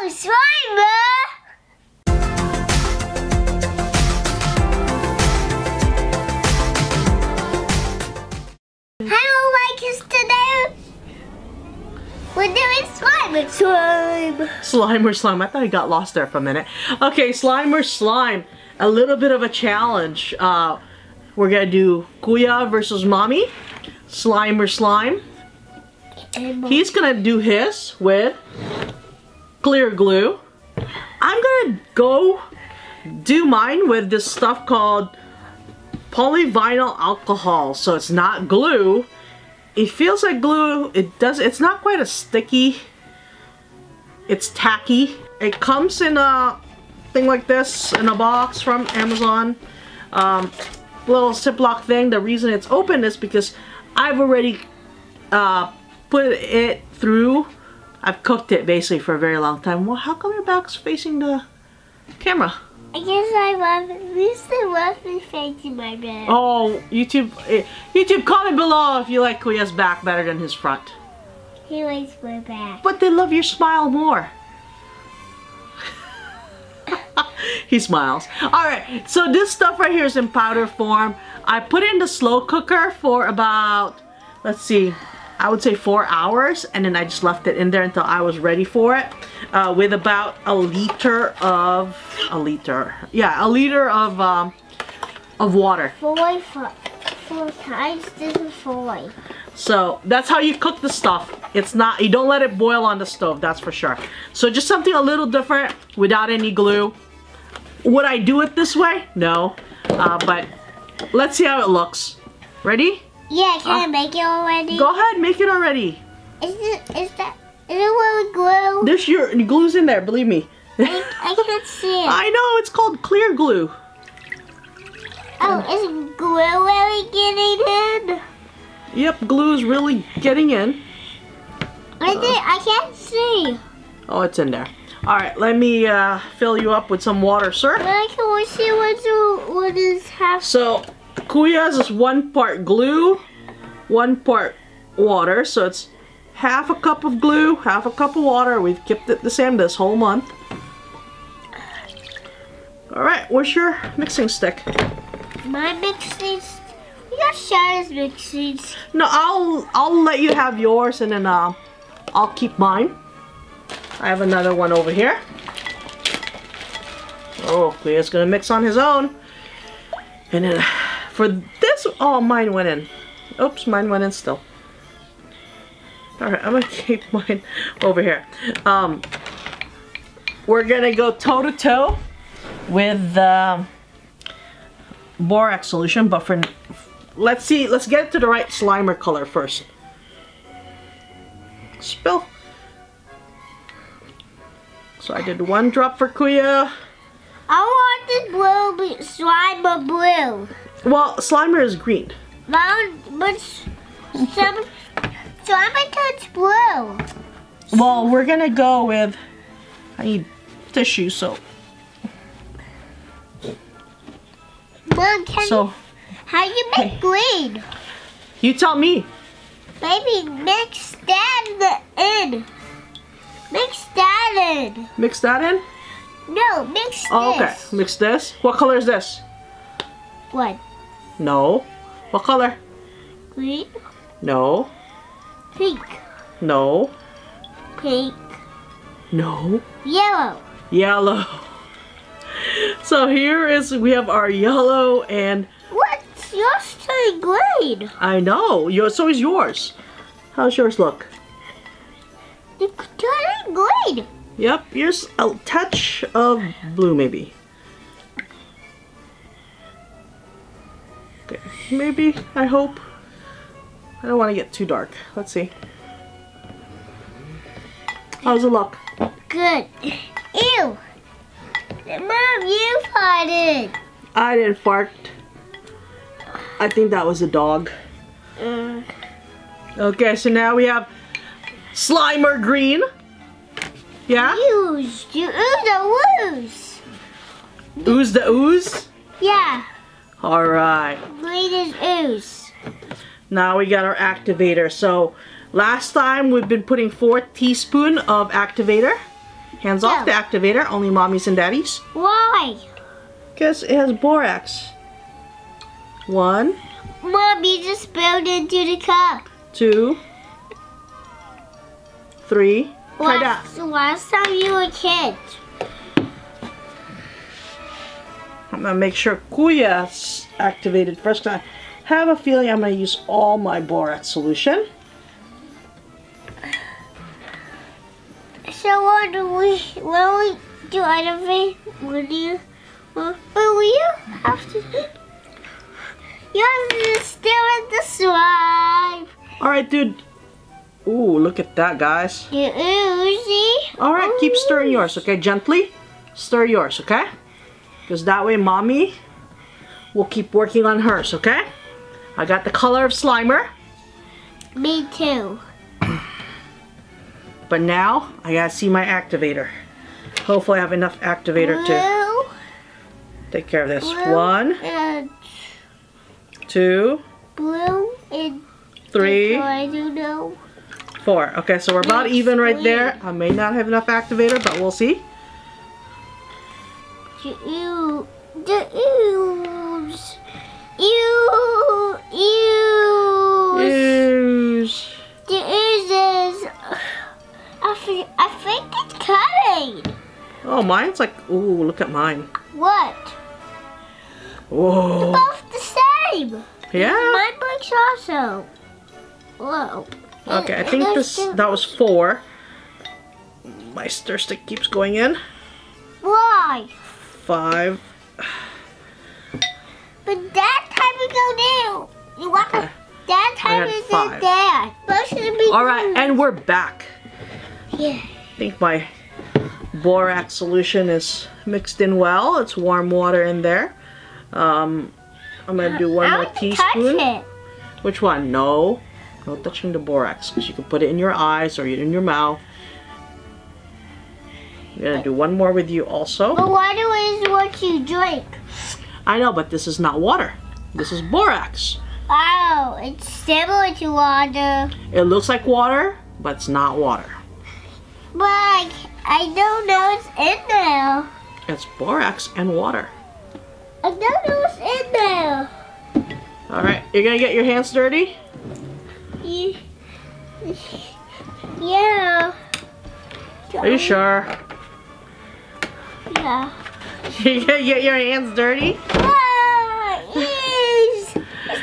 Slimer! Hello, Mike. Today we're doing Slimer slime. Slimer slime. I thought I got lost there for a minute. Okay, Slimer slime. A little bit of a challenge. We're gonna do Kuya versus Mommy. Slimer slime. He's gonna do his with clear glue. I'm gonna go do mine with this stuff called polyvinyl alcohol. So it's not glue. It feels like glue. It's not quite as sticky. It's tacky. It comes in a thing like this in a box from Amazon. Little Ziploc thing. The reason it's open is because I've already put it through. I've cooked it basically for a very long time. Well, how come your back's facing the camera? I guess I love me facing my bed. Oh, YouTube, comment below if you like Kuya's back better than his front. He likes my back. But they love your smile more. He smiles. Alright, so this stuff right here is in powder form. I put it in the slow cooker for about, let's see, I would say 4 hours, and then I just left it in there until I was ready for it, with about a liter of water. Four times this is 4. So that's how you cook the stuff. It's not, you don't let it boil on the stove, that's for sure. So just something a little different without any glue. Would I do it this way? No, but let's see how it looks. Ready? Yeah, can I make it already? Go ahead, make it already. Is it with glue? There's your glue's in there, believe me. I can't see it. I know, it's called clear glue. Oh, is glue really getting in? Yep, glue is really getting in. I can't see. Oh, it's in there. Alright, let me fill you up with some water, sir. But can we see what is half? So, Kuya's is 1 part glue, 1 part water. So it's half a cup of glue, half a cup of water. We've kept it the same this whole month. Alright, where's your mixing stick? My mixing stick? We got Shadow's mixing stick. No, I'll let you have yours, and then I'll keep mine. I have another one over here. Oh, Kuya's gonna mix on his own. And then for this, oh, mine went in. Oops, mine went in still. Alright, I'm gonna keep mine over here. We're gonna go toe to toe with the borax solution, but for let's get it to the right Slimer color first. Spill. So I did 1 drop for Kuya. I want the blue Slimer blue. Well, Slimer is green. But Slimer turns blue. Well, we're gonna go with, I need tissue, so. Mom, how you make green? You tell me. Baby, mix that in. Mix that in. Mix that in? No, mix this. Oh, okay. Mix this. What color is this? What? No. What color? Green. No. Pink. No. Pink. No. Yellow. Yellow. So we have our yellow and... What's yours turning green? I know. So is yours. How's yours look? It's turning green. Yep, here's a touch of blue maybe. Okay, maybe, I hope. I don't want to get too dark. Let's see. How's it look? Good. Ew. Mom, you farted. I didn't fart. I think that was a dog. Okay, so now we have Slimer green. Yeah? Ooze. You ooze the ooze. Ooze the ooze? Yeah. Alright. Green is ooze. Now we got our activator. So last time we've been putting 4 teaspoons of activator. Hands off the activator, only mommies and daddies. Why? Because it has borax. 1, Mommy just spilled into the cup. 2, 3. Try that. Last time you were kids. I'm gonna make sure Kuya's activated first. I have a feeling I'm gonna use all my borax solution. So when we do anything, will you have to? You have to stir in the slime. All right, dude. Ooh, look at that, guys. The Ooze. All right, keep stirring yours, okay? Gently stir yours, okay? Because that way, mommy will keep working on hers, okay? I got the color of Slimer. Me too. But now, I gotta see my activator. Hopefully I have enough activator to take care of this. Blue 1, and 2, blue and 3, I don't know. 4. Okay, so we're about even right there. I may not have enough activator, but we'll see. The Ooze. Ooze. The Oozes. I think it's cutting. Oh, mine's like, ooh, look at mine. What? Whoa. They're both the same. Yeah? Mine breaks also. Whoa. Okay, I think that was 4. My stir stick keeps going in. Why? 5. But that time we go down. You want Okay. that time I we got go 5. down. Both should be Alright, and we're back. yeah. I think my borax solution is mixed in well. It's warm water in there. I'm gonna do 1 more teaspoon. Touch it. Which one? No touching the borax, because you can put it in your eyes or in your mouth. I'm gonna do 1 more with you also. But water is what you drink. I know, but this is not water. This is borax. Oh, it's similar to water. It looks like water, but it's not water. But I don't know it's in there. It's borax and water. I don't know what's in there. Alright, you're gonna get your hands dirty? Yeah. Are you sure? Yeah. You're gonna get your hands dirty? It's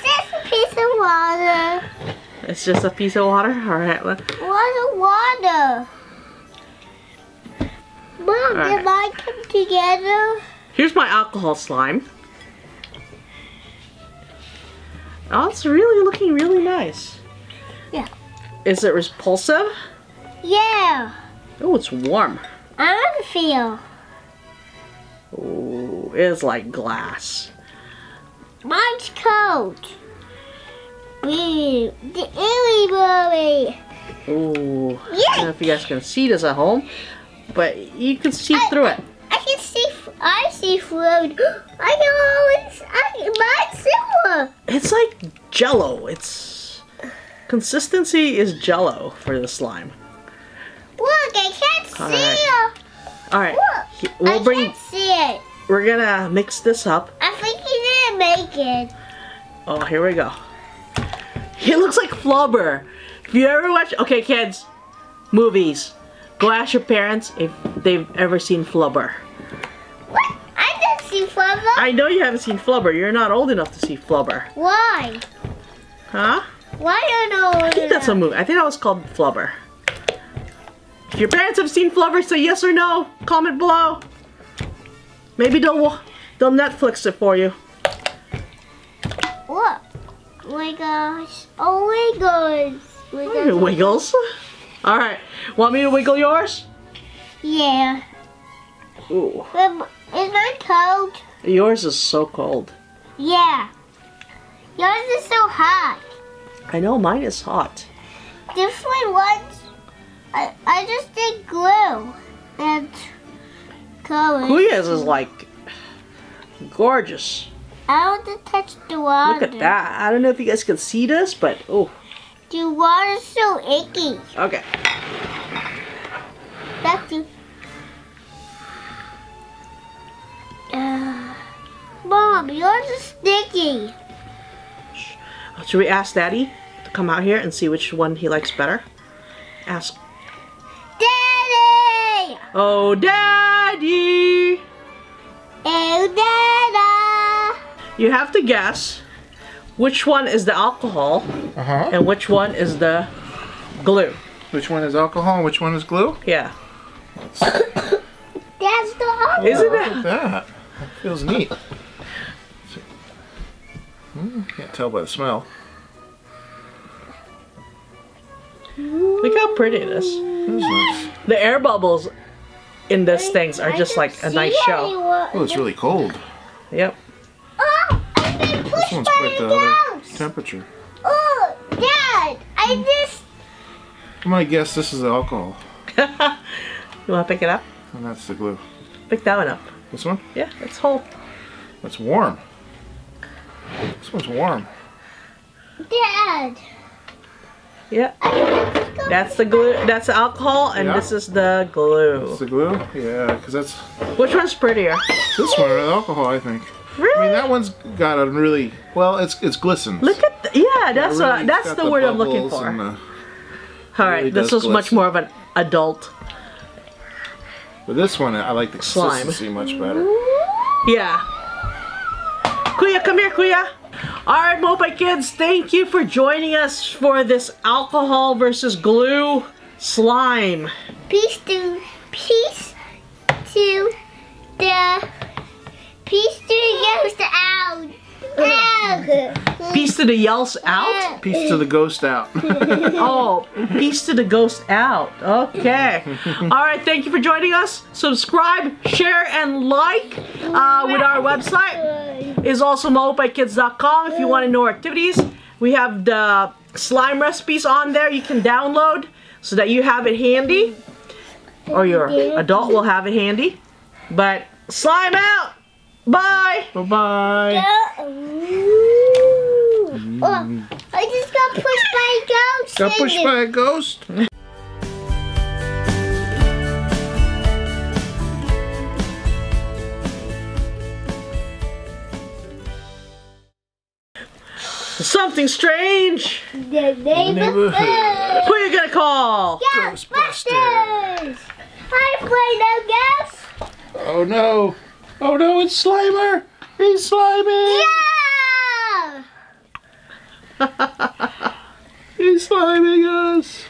just a piece of water. It's just a piece of water? Alright. Water. Mom, Alright. did mine come together? Here's my alcohol slime. Oh, it's really looking really nice. Yeah. Is it repulsive? Yeah. Oh, it's warm. I want to feel. Oh, it's like glass. Mine's cold. Ooh, the illy mommy. Oh, I don't know if you guys can see this at home, but you can see through it. I can see. I see food. Mine's similar. It's like Jello. Its consistency is Jello for the slime. Look, I can't see Alright. it. All right, Look, I can't see it. We're gonna mix this up. I think he didn't make it. Oh, here we go. It looks like flubber. If you ever watch, okay, kids, movies, go ask your parents if they've ever seen flubber. What? I didn't see flubber. I know you haven't seen flubber. You're not old enough to see flubber. Why? Huh? Why don't know? I think that's a movie. I think that was called Flubber. If your parents have seen Flubber, say yes or no. Comment below. Maybe they'll Netflix it for you. What? Oh my gosh. Oh my gosh. Wiggles. All right. Want me to wiggle yours? Yeah. Ooh. Is mine cold? Yours is so cold. Yeah. Yours is so hot. I know, mine is hot. Different ones. I just did glue and color. Kuya's is like gorgeous. I want to touch the water. Look at that. I don't know if you guys can see this, but oh. The water's so icky. Okay. That's it. Yours is sticky. Should we ask Daddy to come out here and see which one he likes better? Ask. Daddy! Oh, Daddy! Oh, Dada! You have to guess which one is the alcohol and which one is the glue. Which one is alcohol and which one is glue? Yeah. That's the alcohol. Isn't Look it? at that. That feels neat. Can't tell by the smell. Look how pretty it is. That's nice. The air bubbles in these things are just like a nice show. Oh, it's really cold. Yep. Oh, I've been This pushed one's by quite a the other mouse. temperature. Oh, Dad, I just... I'm gonna guess this is the alcohol, You want to pick it up? and that's the glue. Pick that one up. This one? Yeah, it's whole. That's warm. This one's warm. Dad. Yeah. I just got That's the glue. That's the alcohol, and Yeah. this is the glue. That's the glue? Yeah, because that's Which one's prettier? this one, or the alcohol, I think. I Really? mean, that one's got a really, well, it's glistens. Look at yeah. That's Really, it's that's got the word I'm looking bubbles for. and All the- right, really this does was much glisten. more of an adult. But this one, I like the Slime. consistency much better. Yeah. Kuya, come here, Kuya. All right, Maupay kids, thank you for joining us for this alcohol versus glue slime. Peace to the ghost out. Peace to the yells out. Piece to the ghost out. Oh, peace to the ghost out. Okay. All right, thank you for joining us. Subscribe, share, and like with our website. Is also maupaykids.com if you want to know our activities. We have the slime recipes on there you can download so that you have it handy. Or your adult will have it handy. But slime out! Bye! Bye-bye. Oh, I just got pushed by a ghost. Got pushed by a ghost? Something strange! The neighborhood. Who are you gonna call? Ghostbusters. Hi, Play-Doh Ghost. Oh no! Oh no, it's Slimer! He's slimy! Yeah. He's sliming us!